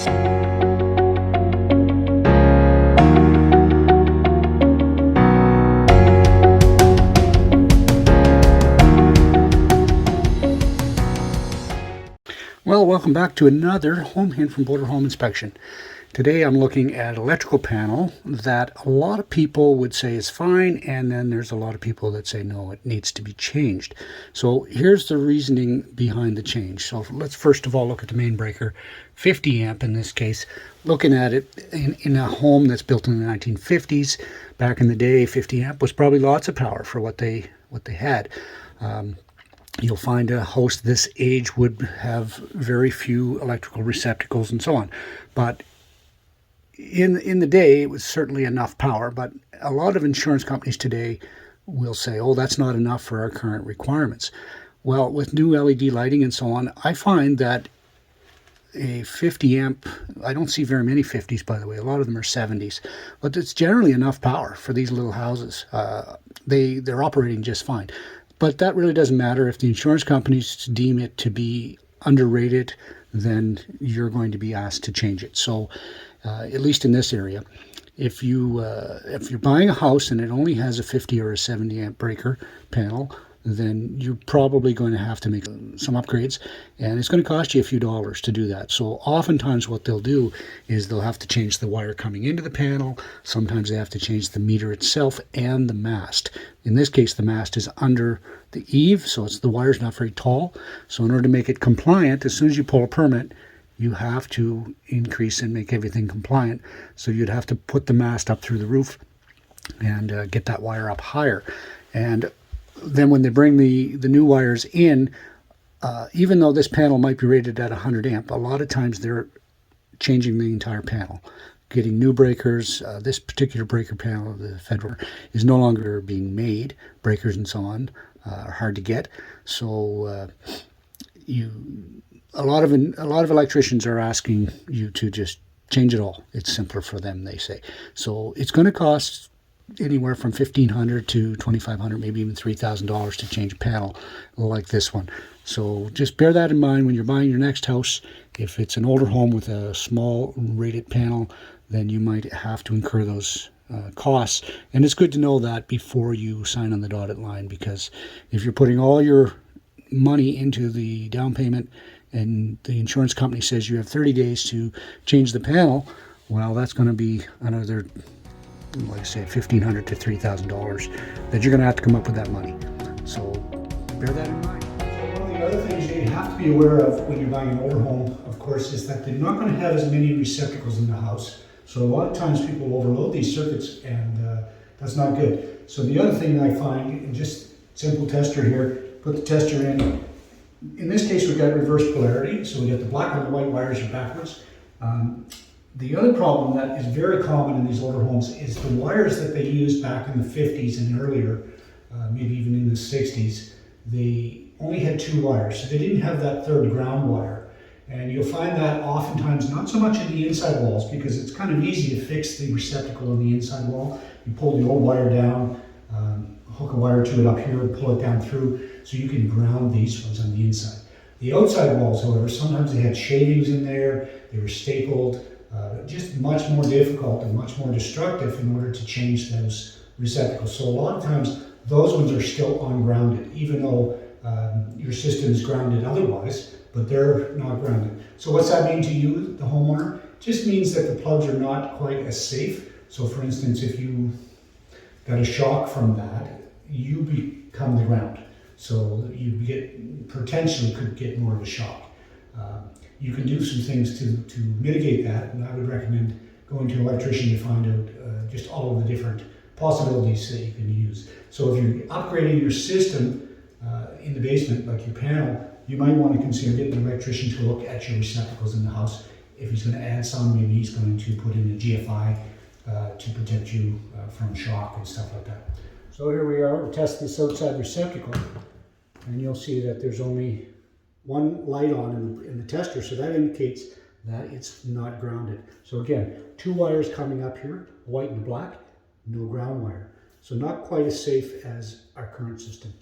Well, welcome back to another Home Hint from Boulder Home Inspection. Today I'm looking at an electrical panel that a lot of people would say is fine, and then there's a lot of people that say no, it needs to be changed. So here's the reasoning behind the change. So let's first of all look at the main breaker, 50 amp in this case. Looking at it in a home that's built in the 1950s, back in the day, 50 amp was probably lots of power for what they had. You'll find a house this age would have very few electrical receptacles and so on. But in the day, it was certainly enough power. But a lot of insurance companies today will say, oh, that's not enough for our current requirements. Well, with new LED lighting and so on, I find that a 50 amp, I don't see very many 50s, by the way. A lot of them are 70s. But it's generally enough power for these little houses. They're operating just fine. But that really doesn't matter. If the insurance companies deem it to be underrated, then you're going to be asked to change it. So at least in this area, if you're buying a house and it only has a 50 or a 70 amp breaker panel, then you're probably going to have to make some upgrades, and it's going to cost you a few dollars to do that. So oftentimes what they'll do is they'll have to change the wire coming into the panel. Sometimes they have to change the meter itself and the mast. In this case, the mast is under the eave, so the wire's not very tall. So in order to make it compliant, as soon as you pull a permit, you have to increase and make everything compliant. So you'd have to put the mast up through the roof and get that wire up higher. And then when they bring the new wires in, even though this panel might be rated at 100 amp, a lot of times they're changing the entire panel, getting new breakers. This particular breaker panel, the Federal, is no longer being made. Breakers and so on are hard to get. So a lot of electricians are asking you to just change it all. It's simpler for them, they say. So it's going to cost anywhere from $1,500 to $2,500, maybe even $3,000 to change a panel like this one. So just bear that in mind when you're buying your next house. If it's an older home with a small rated panel, then you might have to incur those costs. And it's good to know that before you sign on the dotted line, because if you're putting all your money into the down payment and the insurance company says you have 30 days to change the panel, well, that's going to be another, like I say, $1,500 to $3,000 that you're going to have to come up with that money. So bear that in mind. So one of the other things that you have to be aware of when you're buying an older home, of course, is that they're not going to have as many receptacles in the house. So a lot of times people overload these circuits, and that's not good. So the other thing that I find, and just simple tester here, put the tester in. In this case, we've got reverse polarity, so we got the black and the white wires are backwards. The other problem that is very common in these older homes is the wires that they used back in the 50s and earlier, maybe even in the 60s, they only had two wires, so they didn't have that third ground wire. And you'll find that oftentimes not so much in the inside walls, because it's kind of easy to fix the receptacle on the inside wall. You pull the old wire down, hook a wire to it up here and pull it down through, so you can ground these ones on the inside. The outside walls, however, sometimes they had shavings in there, they were stapled, just much more difficult and much more destructive in order to change those receptacles. So a lot of times those ones are still ungrounded, even though your system is grounded otherwise, but they're not grounded. So what's that mean to you, the homeowner? It just means that the plugs are not quite as safe. So for instance, if you got a shock from that, you become the ground. So you potentially could get more of a shock. You can do some things to mitigate that, and I would recommend going to an electrician to find out just all of the different possibilities that you can use. So if you're upgrading your system in the basement, like your panel, you might want to consider getting an electrician to look at your receptacles in the house. If he's going to add some, maybe he's going to put in a GFI to protect you from shock and stuff like that. So here we are, we'll test this outside receptacle, and you'll see that there's only one light on in the tester, so that indicates that it's not grounded. So again, two wires coming up here, white and black, no ground wire. So not quite as safe as our current system.